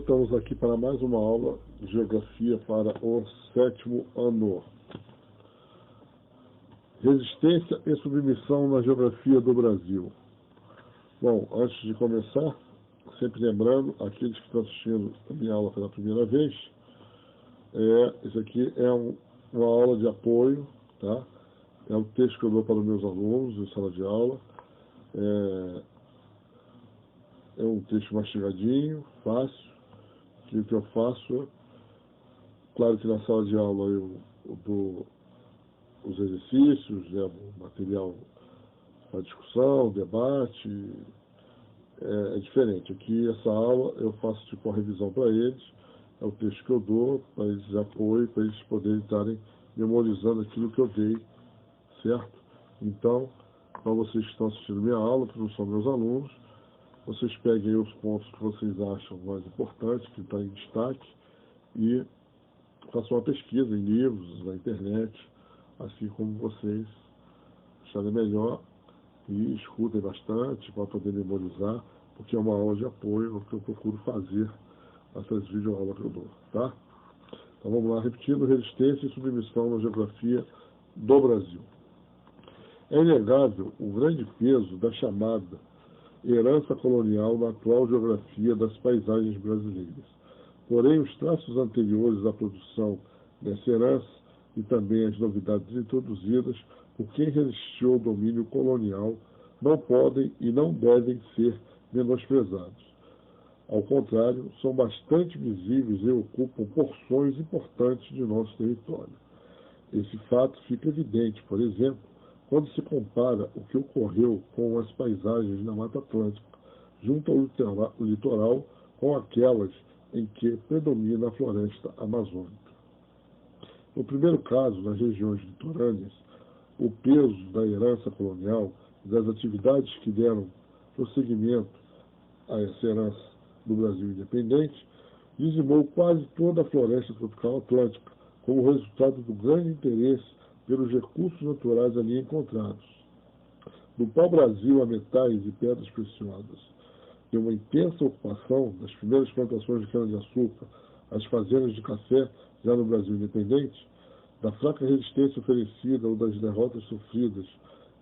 estamos aqui para mais uma aula de Geografia para o 7º ano. Resistência e submissão na Geografia do Brasil. Bom, antes de começar, sempre lembrando, aqueles que estão assistindo a minha aula pela primeira vez, isso aqui é uma aula de apoio, tá? É um texto que eu dou para os meus alunos em sala de aula. É um texto mastigadinho, fácil, que o que eu faço, claro que na sala de aula eu dou os exercícios, levo material para discussão, debate, é diferente. Aqui, essa aula, eu faço tipo uma revisão para eles, é o texto que eu dou, para eles de apoio, para eles poderem estarem memorizando aquilo que eu dei, certo? Então, para vocês que estão assistindo minha aula, que não são meus alunos, vocês peguem os pontos que vocês acham mais importantes, que estão em destaque, e façam uma pesquisa em livros, na internet, assim como vocês acharem melhor, e escutem bastante para poder memorizar, porque é uma aula de apoio ao que eu procuro fazer essas videoaulas que eu dou, tá? Então vamos lá, repetindo: resistência e submissão na geografia do Brasil. É inegável o grande peso da chamada herança colonial na atual geografia das paisagens brasileiras. Porém, os traços anteriores à produção dessa herança e também as novidades introduzidas por quem resistiu ao domínio colonial não podem e não devem ser menosprezados. Ao contrário, são bastante visíveis e ocupam porções importantes de nosso território. Esse fato fica evidente, por exemplo, quando se compara o que ocorreu com as paisagens na Mata Atlântica, junto ao litoral, com aquelas em que predomina a floresta amazônica. No primeiro caso, nas regiões litorâneas, o peso da herança colonial e das atividades que deram prosseguimento a essa herança do Brasil independente dizimou quase toda a floresta tropical atlântica, como resultado do grande interesse pelos recursos naturais ali encontrados. Do pau-brasil a metais e pedras preciosas, de uma intensa ocupação das primeiras plantações de cana-de-açúcar às fazendas de café já no Brasil independente, da fraca resistência oferecida ou das derrotas sofridas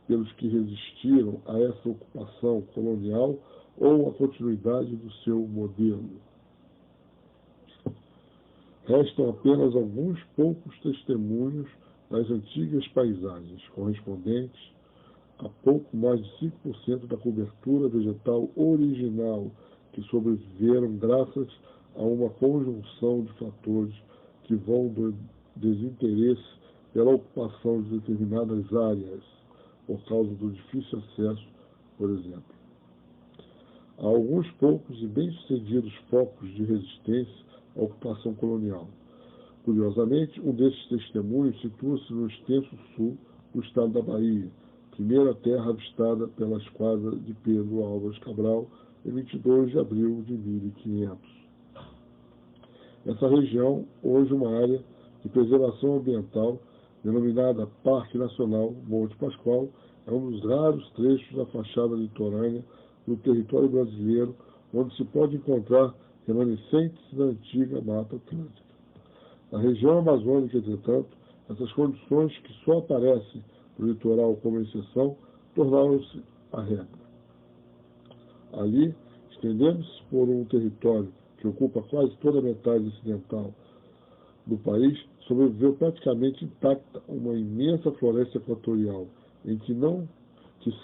pelos que resistiram a essa ocupação colonial ou a continuidade do seu modelo. Restam apenas alguns poucos testemunhos das antigas paisagens, correspondentes a pouco mais de 5% da cobertura vegetal original, que sobreviveram graças a uma conjunção de fatores que vão do desinteresse pela ocupação de determinadas áreas, por causa do difícil acesso, por exemplo. Há alguns poucos e bem-sucedidos focos de resistência à ocupação colonial. Curiosamente, um desses testemunhos situa-se no extenso sul do estado da Bahia, primeira terra avistada pela esquadra de Pedro Álvares Cabral em 22 de abril de 1500. Essa região, hoje uma área de preservação ambiental, denominada Parque Nacional Monte Pascoal, é um dos raros trechos da fachada litorânea do território brasileiro onde se pode encontrar remanescentes da antiga Mata Atlântica. Na região amazônica, entretanto, essas condições que só aparecem no litoral como exceção tornaram-se a regra. Ali, estendendo-se por um território que ocupa quase toda a metade ocidental do país, sobreviveu praticamente intacta uma imensa floresta equatorial, em que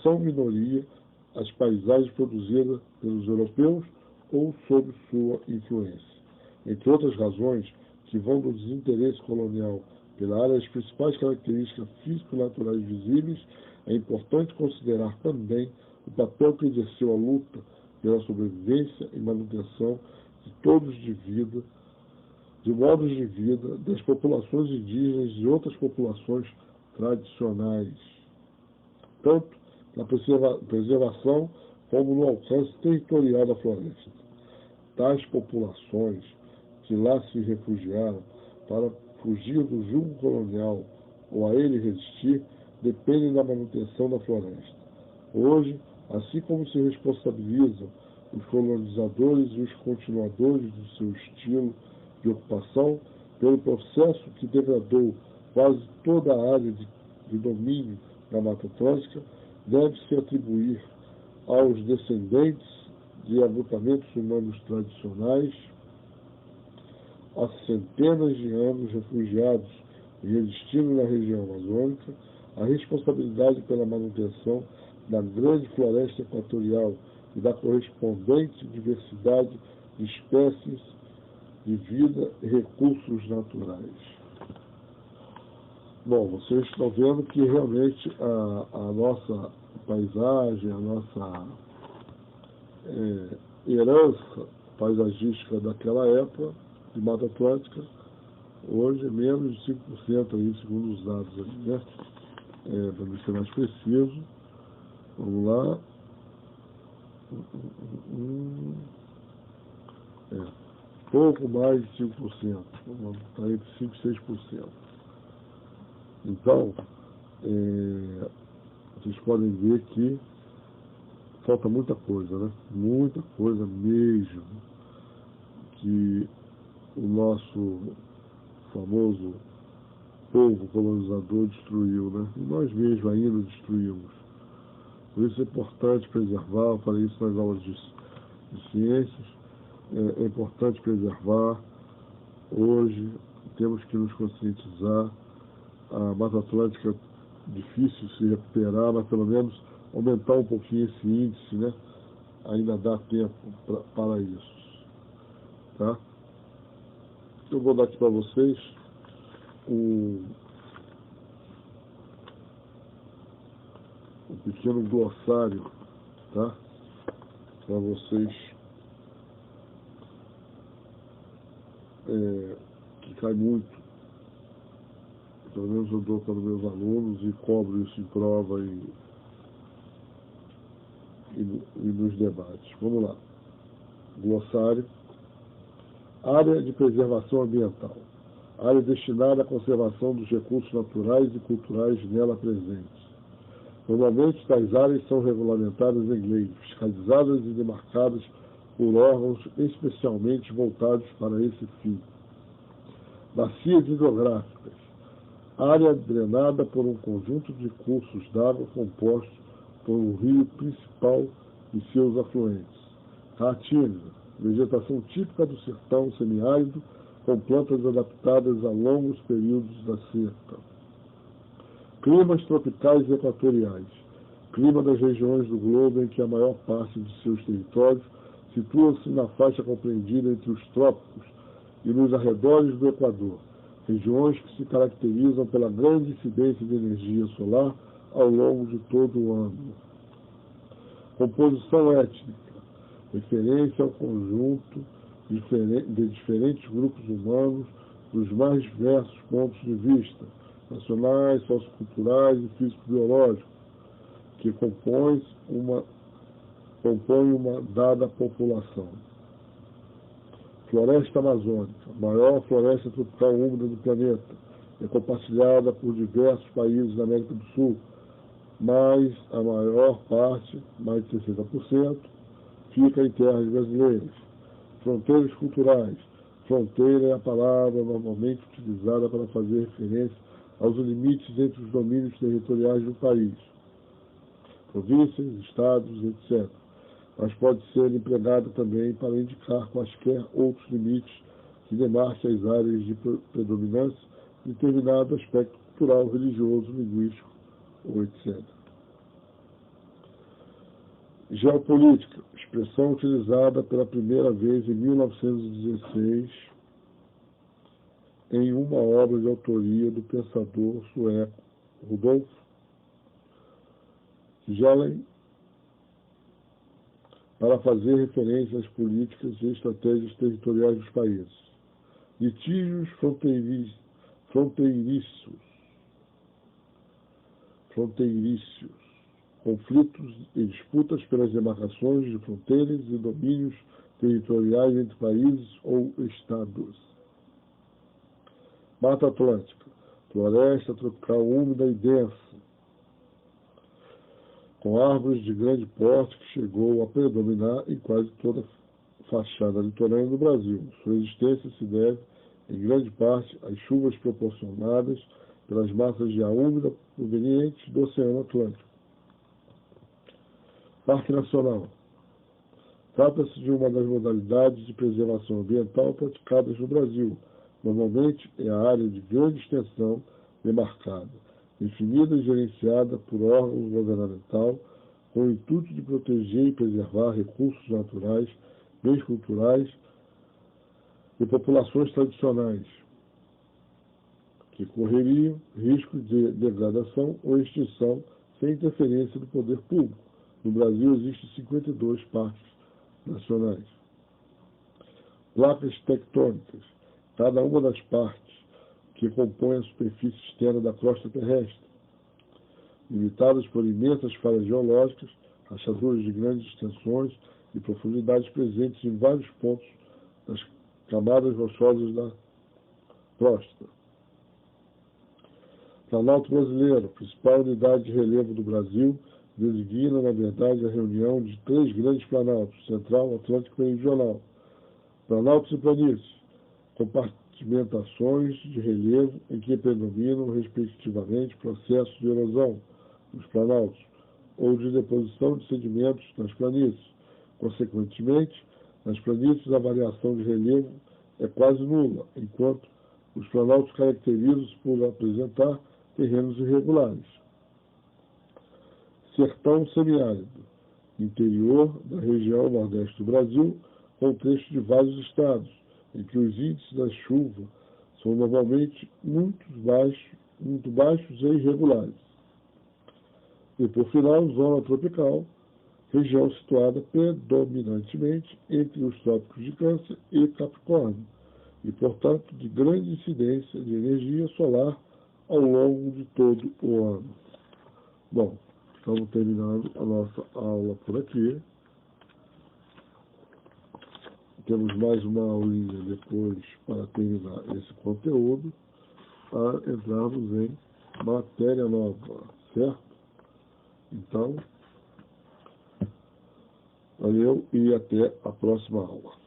são minoria as paisagens produzidas pelos europeus ou sob sua influência. Entre outras razões, que vão do desinteresse colonial pela área das principais características físico-naturais visíveis, é importante considerar também o papel que exerceu a luta pela sobrevivência e manutenção de modos de vida das populações indígenas e outras populações tradicionais, tanto na preservação como no alcance territorial da floresta. Tais populações que lá se refugiaram para fugir do jugo colonial ou a ele resistir, dependem da manutenção da floresta. Hoje, assim como se responsabilizam os colonizadores e os continuadores do seu estilo de ocupação pelo processo que degradou quase toda a área de domínio da Mata Atlântica, deve-se atribuir aos descendentes de agrupamentos humanos tradicionais, há centenas de anos refugiados e resistindo na região amazônica, a responsabilidade pela manutenção da grande floresta equatorial e da correspondente diversidade de espécies de vida e recursos naturais. Bom, vocês estão vendo que realmente a nossa paisagem, a nossa herança paisagística daquela época, de Mata Atlântica, hoje é menos de 5% aí, segundo os dados ali, né? Para ser mais preciso, vamos lá. Pouco mais de 5%, está entre 5% e 6%. Então, vocês podem ver que falta muita coisa, né? Muita coisa mesmo, que o nosso famoso povo colonizador destruiu, né? E nós mesmos ainda destruímos. Por isso é importante preservar, eu falei isso nas aulas de ciências, é importante preservar. Hoje temos que nos conscientizar. A Mata Atlântica é difícil se recuperar, mas pelo menos aumentar um pouquinho esse índice, né? Ainda dá tempo para isso. Tá? Eu vou dar aqui para vocês um pequeno glossário, tá? Para vocês, que cai muito, pelo menos eu dou para os meus alunos e cobro isso em prova e nos debates. Vamos lá. Glossário. Área de preservação ambiental. Área destinada à conservação dos recursos naturais e culturais nela presentes. Normalmente, tais áreas são regulamentadas em lei, fiscalizadas e demarcadas por órgãos especialmente voltados para esse fim. Bacias hidrográficas. Área drenada por um conjunto de cursos d'água compostos por um rio principal e seus afluentes. Caatinga, vegetação típica do sertão semiárido, com plantas adaptadas a longos períodos da seca. Climas tropicais e equatoriais. Clima das regiões do globo em que a maior parte de seus territórios situa-se na faixa compreendida entre os trópicos e nos arredores do Equador. Regiões que se caracterizam pela grande incidência de energia solar ao longo de todo o ano. Composição étnica. Referência ao conjunto de diferentes grupos humanos dos mais diversos pontos de vista, nacionais, socioculturais e físico-biológicos, que compõem uma dada população. Floresta amazônica, a maior floresta tropical úmida do planeta, é compartilhada por diversos países da América do Sul, mas a maior parte, mais de 60%, fica em terras brasileiras. Fronteiras culturais. Fronteira é a palavra normalmente utilizada para fazer referência aos limites entre os domínios territoriais do país, províncias, estados, etc. Mas pode ser empregada também para indicar quaisquer outros limites que demarquem as áreas de predominância de determinado aspecto cultural, religioso, linguístico, ou etc. Geopolítica, expressão utilizada pela primeira vez em 1916 em uma obra de autoria do pensador sueco Rudolf Schelling, para fazer referência às políticas e estratégias territoriais dos países. Litígios fronteiriços, conflitos e disputas pelas demarcações de fronteiras e domínios territoriais entre países ou estados. Mata Atlântica, floresta tropical úmida e densa, com árvores de grande porte que chegou a predominar em quase toda a fachada litorânea do Brasil. Sua existência se deve, em grande parte, às chuvas proporcionadas pelas massas de ar úmida provenientes do Oceano Atlântico. Parque Nacional. Trata-se de uma das modalidades de preservação ambiental praticadas no Brasil. Normalmente é a área de grande extensão demarcada, definida e gerenciada por órgãos governamental, com o intuito de proteger e preservar recursos naturais, bens culturais e populações tradicionais, que correriam risco de degradação ou extinção sem interferência do poder público. No Brasil existem 52 parques nacionais. Placas tectônicas. Cada uma das partes que compõem a superfície externa da crosta terrestre, limitadas por imensas falhas geológicas, rachaduras de grandes extensões e profundidades presentes em vários pontos das camadas rochosas da crosta. Planalto Brasileiro, principal unidade de relevo do Brasil, designa, na verdade, a reunião de 3 grandes planaltos, central, atlântico e meridional. Planaltos e planícies, compartimentações de relevo em que predominam, respectivamente, processos de erosão nos planaltos ou de deposição de sedimentos nas planícies. Consequentemente, nas planícies a variação de relevo é quase nula, enquanto os planaltos caracterizam-se por apresentar terrenos irregulares. Sertão semiárido, interior da região nordeste do Brasil, contexto de vários estados, em que os índices da chuva são normalmente muito baixos e irregulares. E, por final, zona tropical, região situada predominantemente entre os trópicos de Câncer e Capricórnio, e, portanto, de grande incidência de energia solar ao longo de todo o ano. Bom, estamos terminando a nossa aula por aqui. Temos mais uma aulinha depois para terminar esse conteúdo, para entrarmos em matéria nova, certo? Então, valeu e até a próxima aula.